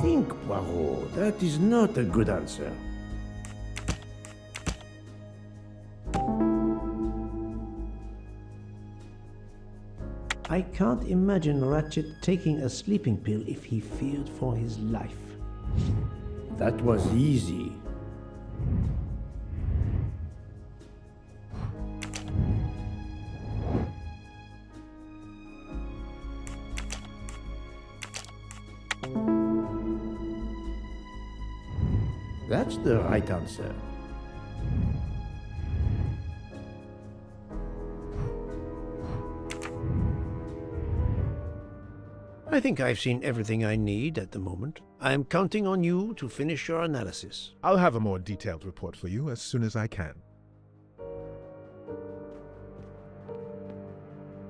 think, Poirot. That is not a good answer. I can't imagine Ratchet taking a sleeping pill if he feared for his life. That was easy. That's the right answer. I think I've seen everything I need at the moment. I am counting on you to finish your analysis. I'll have a more detailed report for you as soon as I can.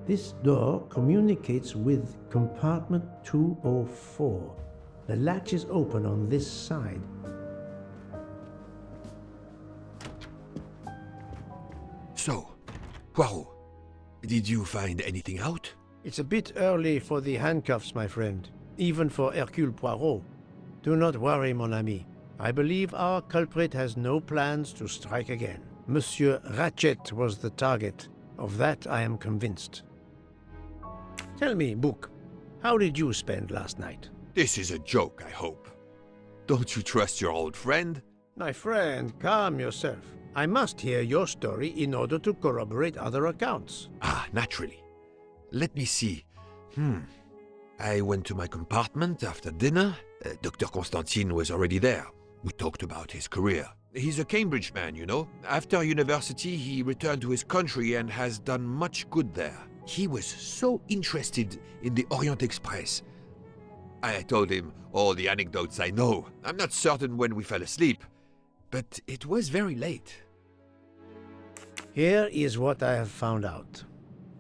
This door communicates with compartment 204. The latch is open on this side. So, Poirot, did you find anything out? It's a bit early for the handcuffs, my friend, even for Hercule Poirot. Do not worry, mon ami. I believe our culprit has no plans to strike again. Monsieur Ratchet was the target. Of that I am convinced. Tell me, Book, how did you spend last night? This is a joke, I hope. Don't you trust your old friend? My friend, calm yourself. I must hear your story in order to corroborate other accounts. Ah, naturally. Let me see. I went to my compartment after dinner. Dr. Constantine was already there. We talked about his career. He's a Cambridge man, you know. After university, he returned to his country and has done much good there. He was so interested in the Orient Express. I told him all the anecdotes I know. I'm not certain when we fell asleep, but it was very late. Here is what I have found out.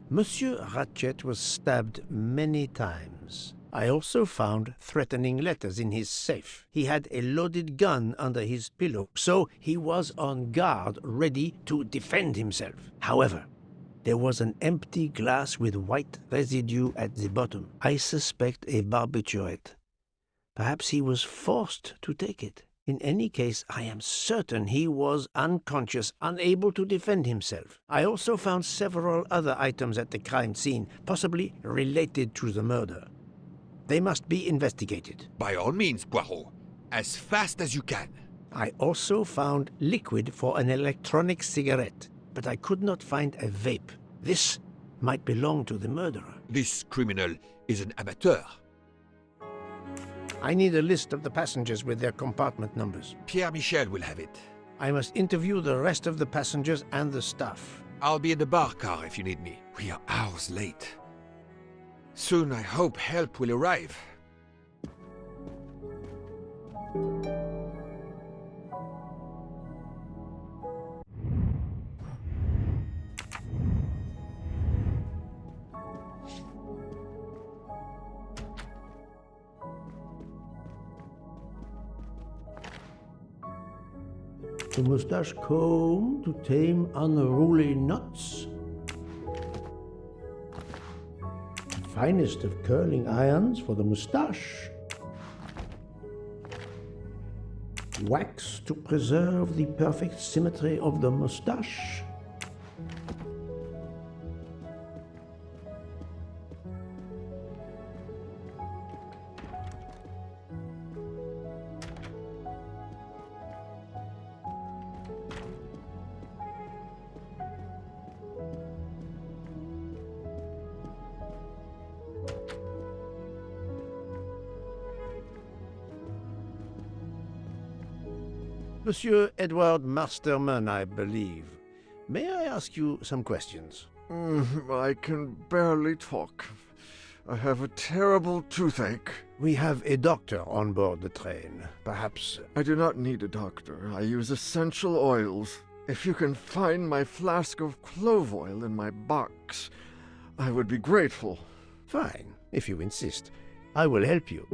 Monsieur Ratchet was stabbed many times. I also found threatening letters in his safe. He had a loaded gun under his pillow, so he was on guard, ready to defend himself. However, there was an empty glass with white residue at the bottom. I suspect a barbiturate. Perhaps he was forced to take it. In any case, I am certain he was unconscious, unable to defend himself. I also found several other items at the crime scene, possibly related to the murder. They must be investigated. By all means, Poirot. As fast as you can. I also found liquid for an electronic cigarette, but I could not find a vape. This might belong to the murderer. This criminal is an amateur. I need a list of the passengers with their compartment numbers. Pierre Michel will have it. I must interview the rest of the passengers and the staff. I'll be in the bar car if you need me. We are hours late. Soon I hope help will arrive. The mustache comb to tame unruly knots. The finest of curling irons for the mustache. Wax to preserve the perfect symmetry of the mustache. Monsieur Edward Masterman, I believe. May I ask you some questions? I can barely talk. I have a terrible toothache. We have a doctor on board the train. Perhaps... I do not need a doctor. I use essential oils. If you can find my flask of clove oil in my box, I would be grateful. Fine, if you insist. I will help you.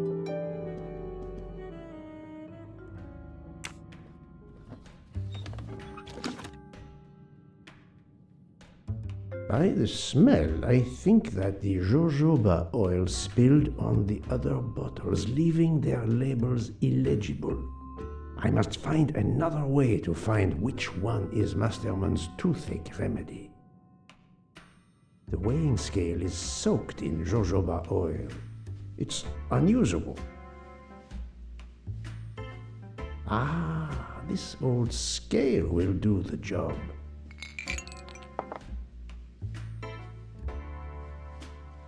By the smell, I think that the jojoba oil spilled on the other bottles, leaving their labels illegible. I must find another way to find which one is Masterman's toothache remedy. The weighing scale is soaked in jojoba oil. It's unusable. Ah, this old scale will do the job.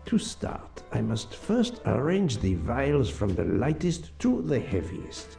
To start, I must first arrange the vials from the lightest to the heaviest.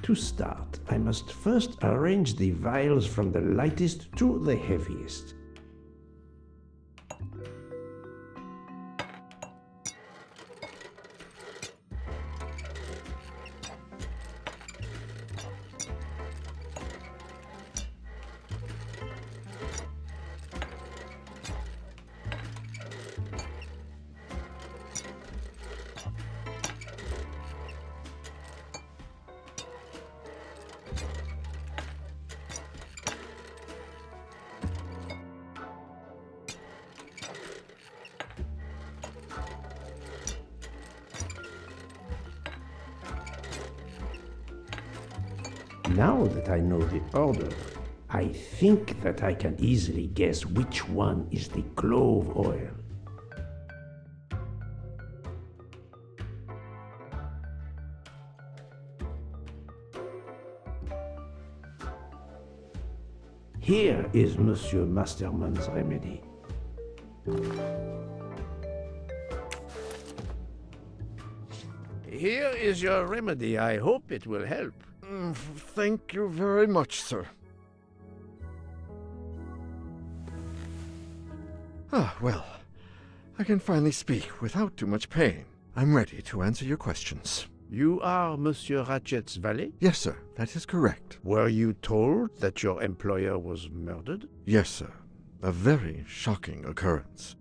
To start, I must first arrange the vials from the lightest to the heaviest. Now that I know the order, I think that I can easily guess which one is the clove oil. Here is Monsieur Masterman's remedy. Here is your remedy. I hope it will help. Thank you very much, sir. Ah, well, I can finally speak without too much pain. I'm ready to answer your questions. You are Monsieur Ratchet's valet? Yes, sir, that is correct. Were you told that your employer was murdered? Yes, sir. A very shocking occurrence.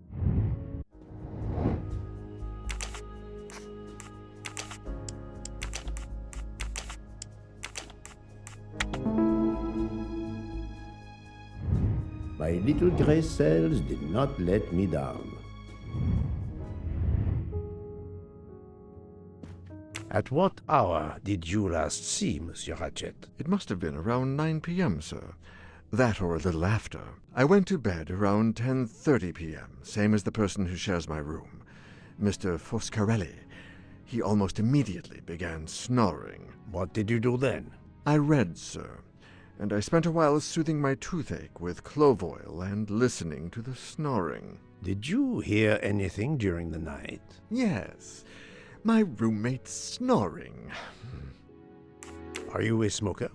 My little gray cells did not let me down. At what hour did you last see Monsieur Ratchet? It must have been around 9 p.m., sir. That or a little after. I went to bed around 10:30 p.m., same as the person who shares my room, Mr. Foscarelli. He almost immediately began snoring. What did you do then? I read, sir. and I spent a while soothing my toothache with clove oil and listening to the snoring. Did you hear anything during the night? Yes, my roommate's snoring. Are you a smoker?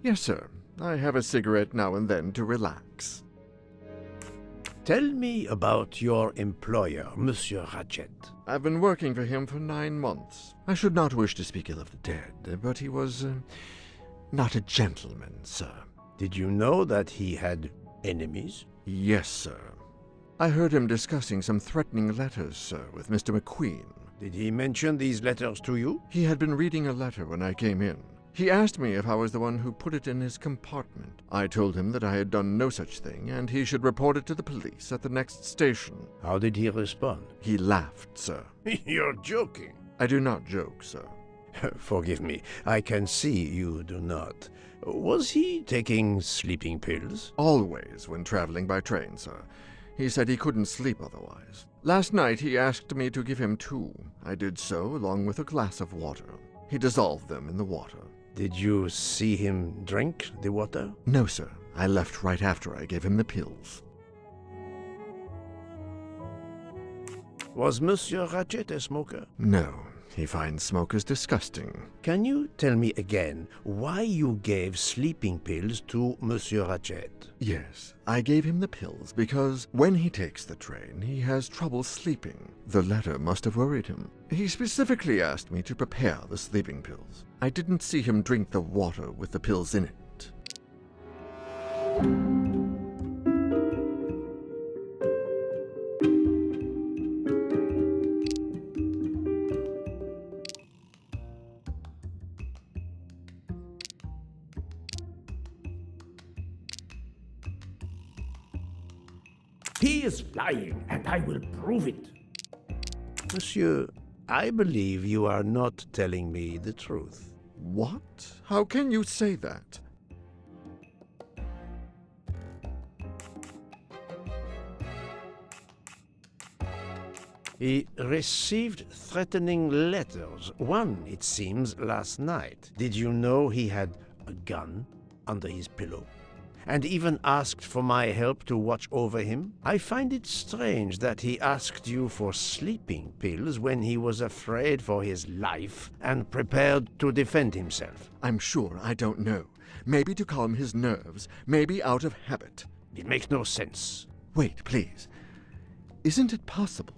Yes, sir. I have a cigarette now and then to relax. Tell me about your employer, Monsieur Ratchet. I've been working for him for 9 months. I should not wish to speak ill of the dead, but he was not a gentleman, sir. Did you know that he had enemies? Yes, sir. I heard him discussing some threatening letters, sir, with Mr. McQueen. Did he mention these letters to you? He had been reading a letter when I came in. He asked me if I was the one who put it in his compartment. I told him that I had done no such thing, and he should report it to the police at the next station. How did he respond? He laughed, sir. You're joking. I do not joke, sir. Forgive me, I can see you do not. Was he taking sleeping pills? Always when traveling by train, sir. He said he couldn't sleep otherwise. Last night he asked me to give him 2. I did so, along with a glass of water. He dissolved them in the water. Did you see him drink the water? No, sir. I left right after I gave him the pills. Was Monsieur Ratchet a smoker? No. He finds smokers disgusting. Can you tell me again why you gave sleeping pills to Monsieur Ratchet? Yes, I gave him the pills because when he takes the train, he has trouble sleeping. The letter must have worried him. He specifically asked me to prepare the sleeping pills. I didn't see him drink the water with the pills in it. He is lying, and I will prove it. Monsieur, I believe you are not telling me the truth. What? How can you say that? He received threatening letters. One, it seems, last night. Did you know he had a gun under his pillow? And even asked for my help to watch over him? I find it strange that he asked you for sleeping pills when he was afraid for his life and prepared to defend himself. I'm sure I don't know. Maybe to calm his nerves, maybe out of habit. It makes no sense. Wait, please. Isn't it possible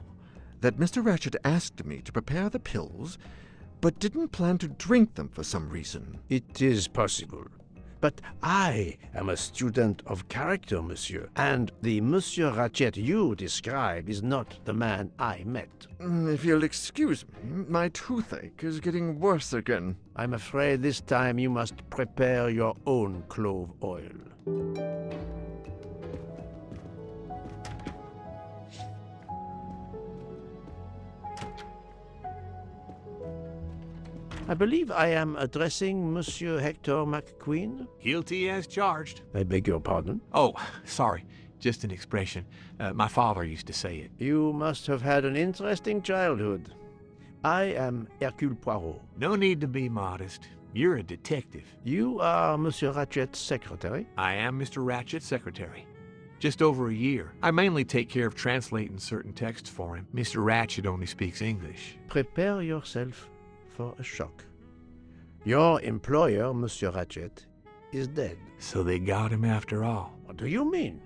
that Mr. Ratchet asked me to prepare the pills, but didn't plan to drink them for some reason? It is possible. But I am a student of character, monsieur, and the Monsieur Ratchet you describe is not the man I met. If you'll excuse me, my toothache is getting worse again. I'm afraid this time you must prepare your own clove oil. I believe I am addressing Monsieur Hector McQueen. Guilty as charged. I beg your pardon. Oh, sorry. Just an expression. My father used to say it. You must have had an interesting childhood. I am Hercule Poirot. No need to be modest. You're a detective. You are Monsieur Ratchet's secretary? I am Mr. Ratchet's secretary. Just over a year. I mainly take care of translating certain texts for him. Mr. Ratchet only speaks English. Prepare yourself for a shock. Your employer, Monsieur Ratchet, is dead. So they got him after all. What do you mean?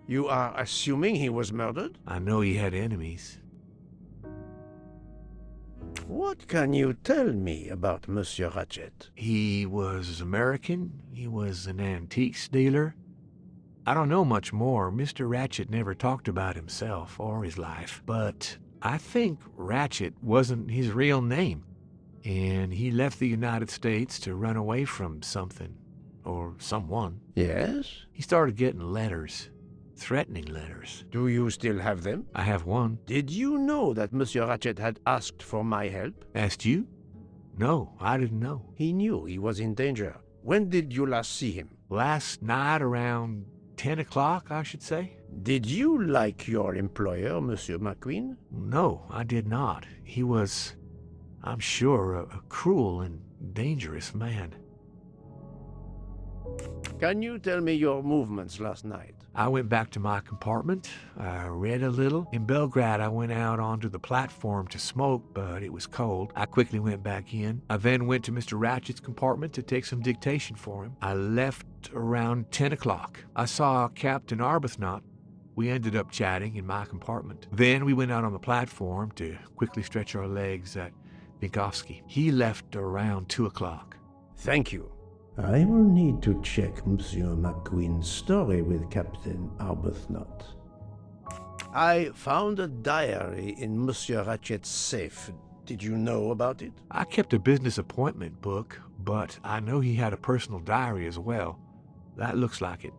You are assuming he was murdered? I know he had enemies. What can you tell me about Monsieur Ratchet? He was American. He was an antiques dealer. I don't know much more. Mr. Ratchet never talked about himself or his life. But I think Ratchet wasn't his real name. And he left the United States to run away from something. Or someone. Yes? He started getting letters. Threatening letters. Do you still have them? I have one. Did you know that Monsieur Ratchet had asked for my help? Asked you? No, I didn't know. He knew he was in danger. When did you last see him? Last night around 10 o'clock, I should say. Did you like your employer, Monsieur McQueen? No, I did not. He was, I'm sure, a cruel and dangerous man. Can you tell me your movements last night? I went back to my compartment. I read a little. In Belgrade, I went out onto the platform to smoke, but it was cold. I quickly went back in. I then went to Mr. Ratchet's compartment to take some dictation for him. I left around 10 o'clock. I saw Captain Arbuthnot. We ended up chatting in my compartment. Then we went out on the platform to quickly stretch our legs at Vinkovsky. He left around 2 o'clock. Thank you. I will need to check Monsieur McQueen's story with Captain Arbuthnot. I found a diary in Monsieur Ratchet's safe. Did you know about it? I kept a business appointment book, but I know he had a personal diary as well. That looks like it.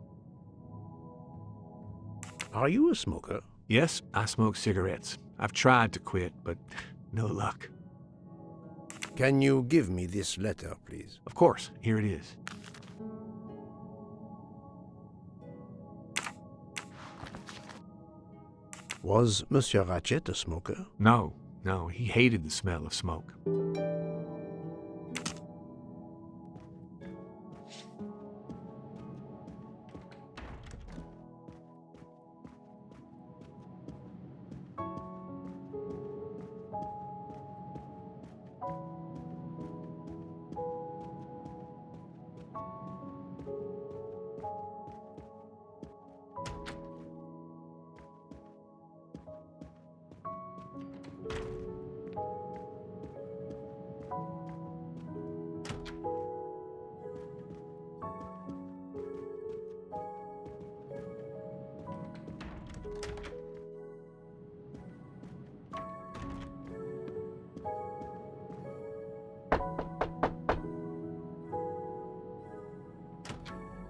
Are you a smoker? Yes, I smoke cigarettes. I've tried to quit, but no luck. Can you give me this letter, please? Of course, here it is. Was Monsieur Ratchet a smoker? No, he hated the smell of smoke.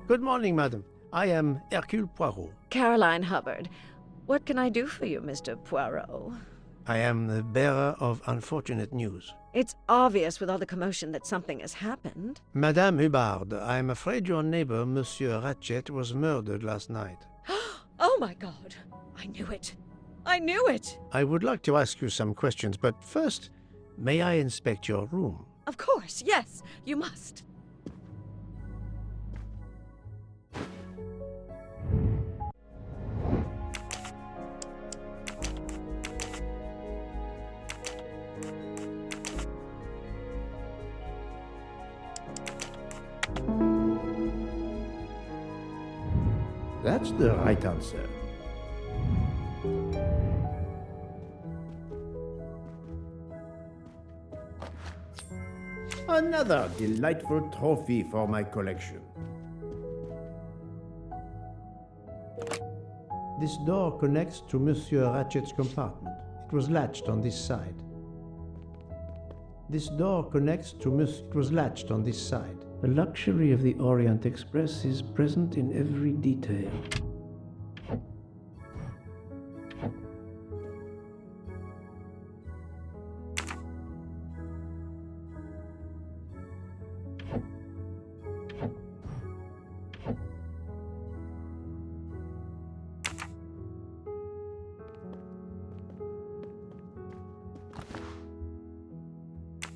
Good morning, madam. I am Hercule Poirot. Caroline Hubbard. What can I do for you, Mr. Poirot? I am the bearer of unfortunate news. It's obvious with all the commotion that something has happened. Madame Hubbard, I am afraid your neighbor, Monsieur Ratchet, was murdered last night. Oh my God! I knew it! I knew it! I would like to ask you some questions, but first, may I inspect your room? Of course, yes, you must. That's the right answer. Another delightful trophy for my collection. This door connects to Monsieur Ratchet's compartment. It was latched on this side. This door connects to It was latched on this side. The luxury of the Orient Express is present in every detail.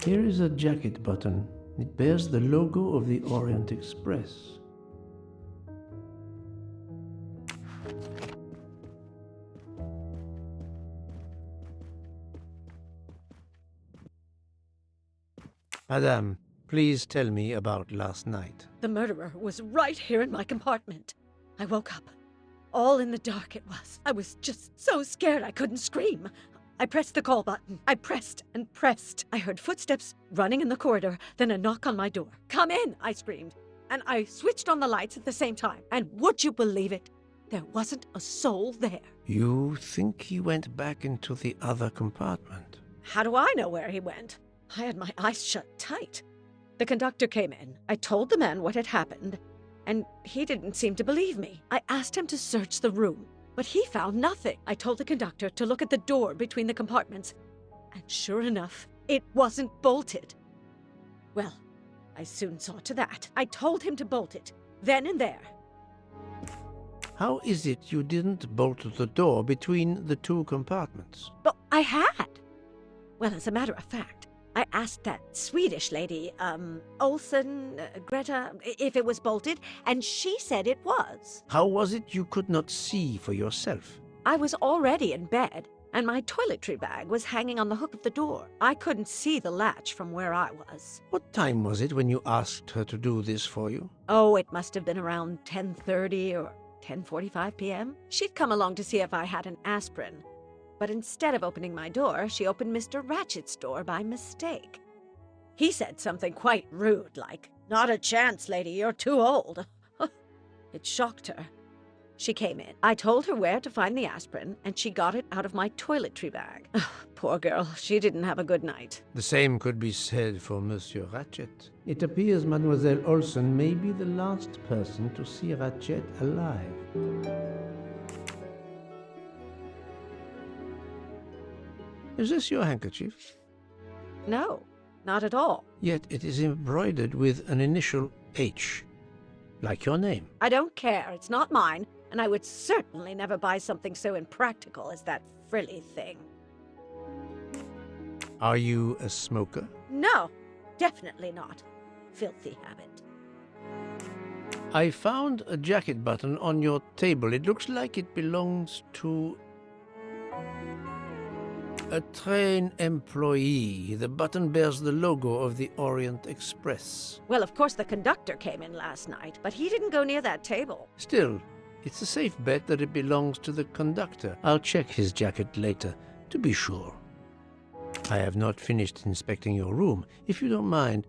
Here is a jacket button. It bears the logo of the Orient Express. Madame, please tell me about last night. The murderer was right here in my compartment. I woke up. All in the dark it was. I was just so scared I couldn't scream. I pressed the call button. I pressed and pressed. I heard footsteps running in the corridor, then a knock on my door. "Come in," I screamed. And I switched on the lights at the same time. And would you believe it? There wasn't a soul there. You think he went back into the other compartment? How do I know where he went? I had my eyes shut tight. The conductor came in. I told the man what had happened, and he didn't seem to believe me. I asked him to search the room, but he found nothing. I told the conductor to look at the door between the compartments, and sure enough, it wasn't bolted. Well, I soon saw to that. I told him to bolt it, then and there. How is it you didn't bolt the door between the two compartments? But I had. Well, as a matter of fact, I asked that Swedish lady, Olsen, Greta, if it was bolted, and she said it was. How was it you could not see for yourself? I was already in bed, and my toiletry bag was hanging on the hook of the door. I couldn't see the latch from where I was. What time was it when you asked her to do this for you? Oh, it must have been around 10:30 or 10:45 p.m. She'd come along to see if I had an aspirin. But instead of opening my door, she opened Mr. Ratchet's door by mistake. He said something quite rude, like, "Not a chance, lady, you're too old." It shocked her. She came in. I told her where to find the aspirin, and she got it out of my toiletry bag. Poor girl, she didn't have a good night. The same could be said for Monsieur Ratchet. It appears Mademoiselle Olsen may be the last person to see Ratchet alive. Is this your handkerchief? No, not at all. Yet it is embroidered with an initial H, like your name. I don't care. It's not mine, and I would certainly never buy something so impractical as that frilly thing. Are you a smoker? No, definitely not. Filthy habit. I found a jacket button on your table. It looks like it belongs to a train employee. The button bears the logo of the Orient Express. Well, of course the conductor came in last night, but he didn't go near that table. Still, it's a safe bet that it belongs to the conductor. I'll check his jacket later, to be sure. I have not finished inspecting your room. If you don't mind,